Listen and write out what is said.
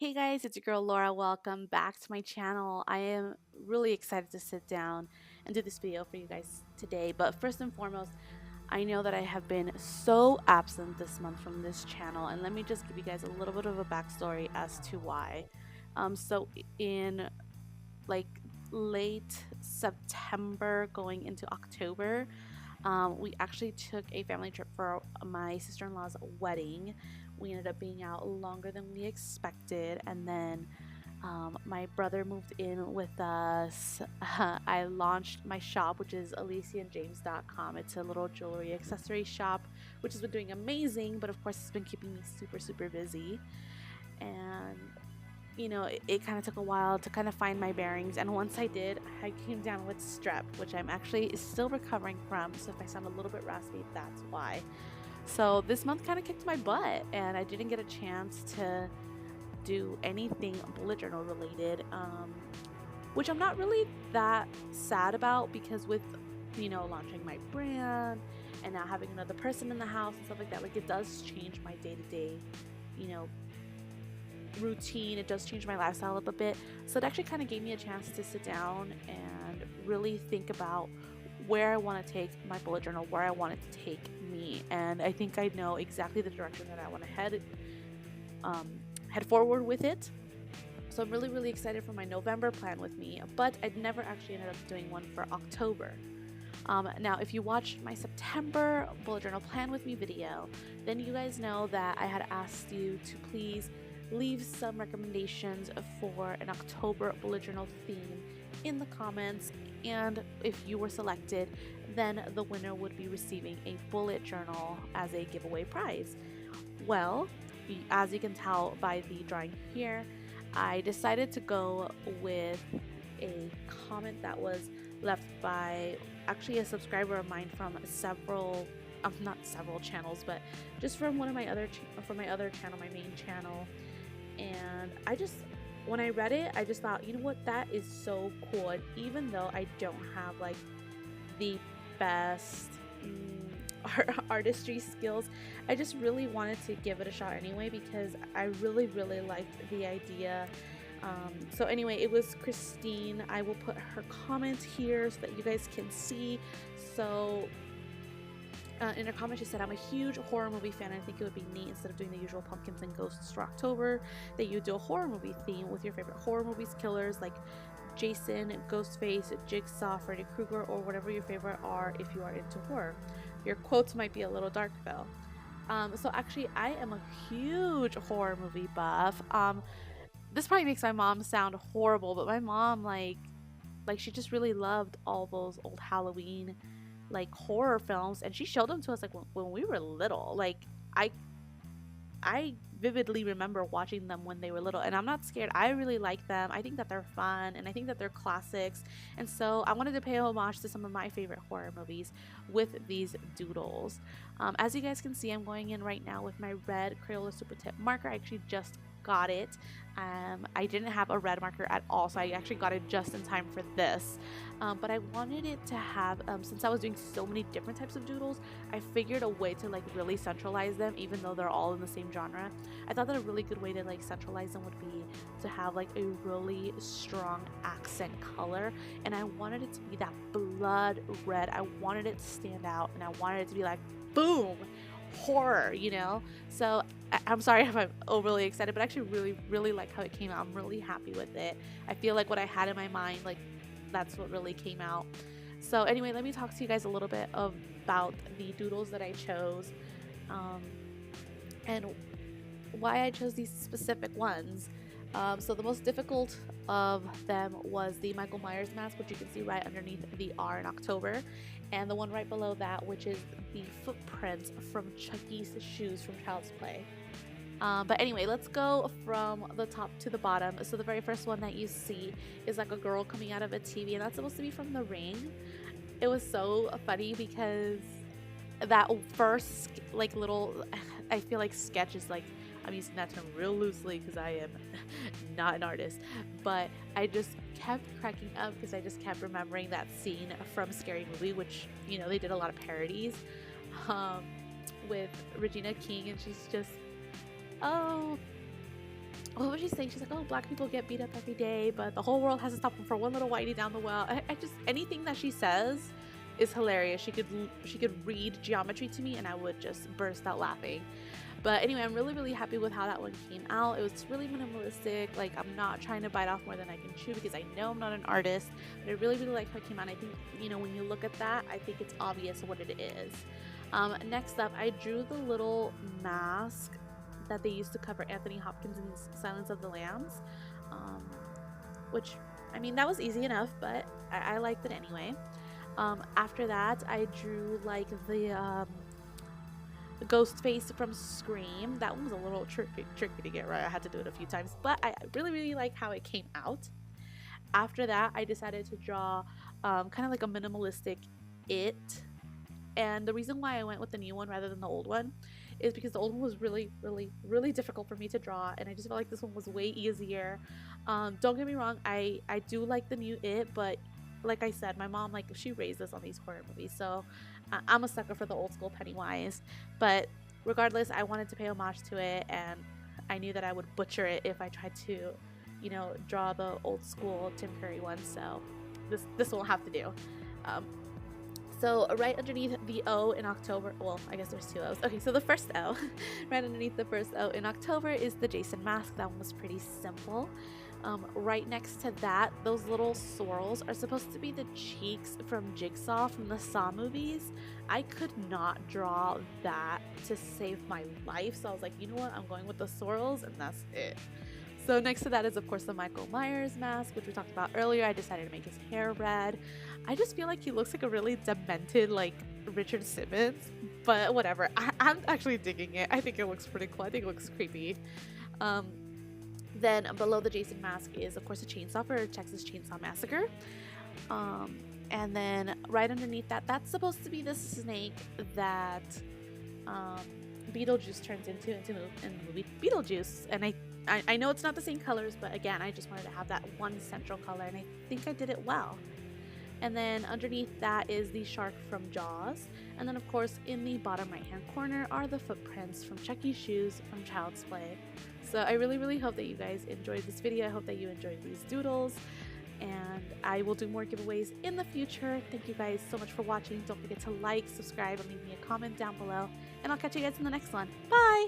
Hey guys, it's your girl Laura. Welcome back to my channel. I am really excited to sit down and do this video for you guys today. But first and foremost, I know that I have been so absent this month from this channel, and let me just give you guys a little bit of a backstory as to why. So in like late September going into October, we actually took a family trip for my sister-in-law's wedding. We ended up being out longer than we expected, and then my brother moved in with us. I launched my shop, which is aliciaandjames.com. It's a little jewelry accessory shop, which has been doing amazing, but of course it's been keeping me super busy. And it kind of took a while to kind of find my bearings, and once I did, I came down with strep, which I'm actually still recovering from, so if I sound a little bit raspy, that's why. So this month kind of kicked my butt, and I didn't get a chance to do anything bullet journal related, which I'm not really that sad about, because with launching my brand and now having another person in the house and stuff like that, like it does change my day-to-day you know routine. It does change my lifestyle up a bit, so it actually kind of gave me a chance to sit down and really think about where I want to take my bullet journal, where I want it to take me. And I think I know exactly the direction that I want to head forward with it. So I'm really excited for my November plan with me, but I never actually ended up doing one for October. Now, if you watched my September bullet journal plan with me video, then you guys know that I had asked you to please leave some recommendations for an October bullet journal theme in the comments, and if you were selected, then the winner would be receiving a bullet journal as a giveaway prize. Well, as you can tell by the drawing here, I decided to go with a comment that was left by actually a subscriber of mine from several not several channels, but just from one of my other from my other channel, my main channel. And when I read it, I just thought, you know what, that is so cool. And even though I don't have like the best artistry skills, I just really wanted to give it a shot anyway, because I really liked the idea. So anyway, it was Christine. I will put her comment here so that you guys can see. So in her comment, she said, "I'm a huge horror movie fan. I think it would be neat, instead of doing the usual pumpkins and ghosts for October, that you do a horror movie theme with your favorite horror movies killers like Jason, Ghostface, Jigsaw, Freddy Krueger, or whatever your favorite are if you are into horror. Your quotes might be a little dark though." So actually, I am a huge horror movie buff. This probably makes my mom sound horrible, but my mom like she just really loved all those old Halloween like horror films, and she showed them to us like when we were little. Like I vividly remember watching them when they were little, and I'm not scared. I really like them. I think that they're fun, and I think that they're classics, and so I wanted to pay homage to some of my favorite horror movies with these doodles. As you guys can see, I'm going in right now with my red Crayola Super Tip marker. I actually just got it. I didn't have a red marker at all, so I actually got it just in time for this. But I wanted it to have, since I was doing so many different types of doodles, I figured a way to like really centralize them, even though they're all in the same genre. I thought that a really good way to like centralize them would be to have like a really strong accent color, and I wanted it to be that blood red. I wanted it to stand out, and I wanted it to be like boom, horror, so I'm sorry if I'm overly excited, but I actually really like how it came out. I'm really happy with it. I feel like what I had in my mind, like that's what really came out. So anyway, let me talk to you guys a little bit about the doodles that I chose, and why I chose these specific ones. So the most difficult of them was the Michael Myers mask, which you can see right underneath the R in October, and the one right below that, which is the footprints from Chucky's shoes from Child's Play. But anyway, let's go from the top to the bottom. So the very first one that you see is like a girl coming out of a TV, and that's supposed to be from The Ring. It was so funny because that first like little, I feel like sketch is like, I'm using that term real loosely because I am not an artist, but I just kept cracking up because I just kept remembering that scene from Scary Movie, which they did a lot of parodies with Regina King, and she's just, oh, what was she saying? She's like, oh, black people get beat up every day, but the whole world has to stop them for one little whitey down the well. I just, anything that she says is hilarious. She could read geometry to me and I would just burst out laughing. But anyway, I'm really happy with how that one came out. It was really minimalistic. Like, I'm not trying to bite off more than I can chew because I know I'm not an artist, but I really like how it came out. I think, you know, when you look at that, I think it's obvious what it is. Next up, I drew the little mask that they used to cover Anthony Hopkins in Silence of the Lambs, which, I mean, that was easy enough, but I liked it anyway. After that, I drew like the ghost face from Scream. That one was a little tricky to get right. I had to do it a few times, but I really like how it came out. After that, I decided to draw kind of like a minimalistic It. And the reason why I went with the new one rather than the old one is because the old one was really difficult for me to draw, and I just felt like this one was way easier. Don't get me wrong, I do like the new It, but like I said, my mom, like, she raised us on these horror movies, so I'm a sucker for the old school Pennywise. But regardless, I wanted to pay homage to it, and I knew that I would butcher it if I tried to, you know, draw the old school Tim Curry one, so this will have to do. So right underneath the O in October, well, I guess there's two O's. Okay, so the first O, right underneath the first O in October is the Jason mask. That one was pretty simple. Right next to that, those little swirls are supposed to be the cheeks from Jigsaw from the Saw movies. I could not draw that to save my life, so I was like, you know what, I'm going with the swirls, and that's it. So next to that is, of course, the Michael Myers mask, which we talked about earlier. I decided to make his hair red. I just feel like he looks like a really demented, like, Richard Simmons, but whatever. I'm actually digging it. I think it looks pretty cool. I think it looks creepy. Then below the Jason mask is, of course, a chainsaw for Texas Chainsaw Massacre. And then right underneath that, that's supposed to be the snake that Beetlejuice turns into in the movie Beetlejuice. And I know it's not the same colors, but again, I just wanted to have that one central color, and I think I did it well. And then underneath that is the shark from Jaws. And then, of course, in the bottom right-hand corner are the footprints from Chucky's shoes from Child's Play. So I really hope that you guys enjoyed this video. I hope that you enjoyed these doodles. And I will do more giveaways in the future. Thank you guys so much for watching. Don't forget to like, subscribe, and leave me a comment down below. And I'll catch you guys in the next one. Bye!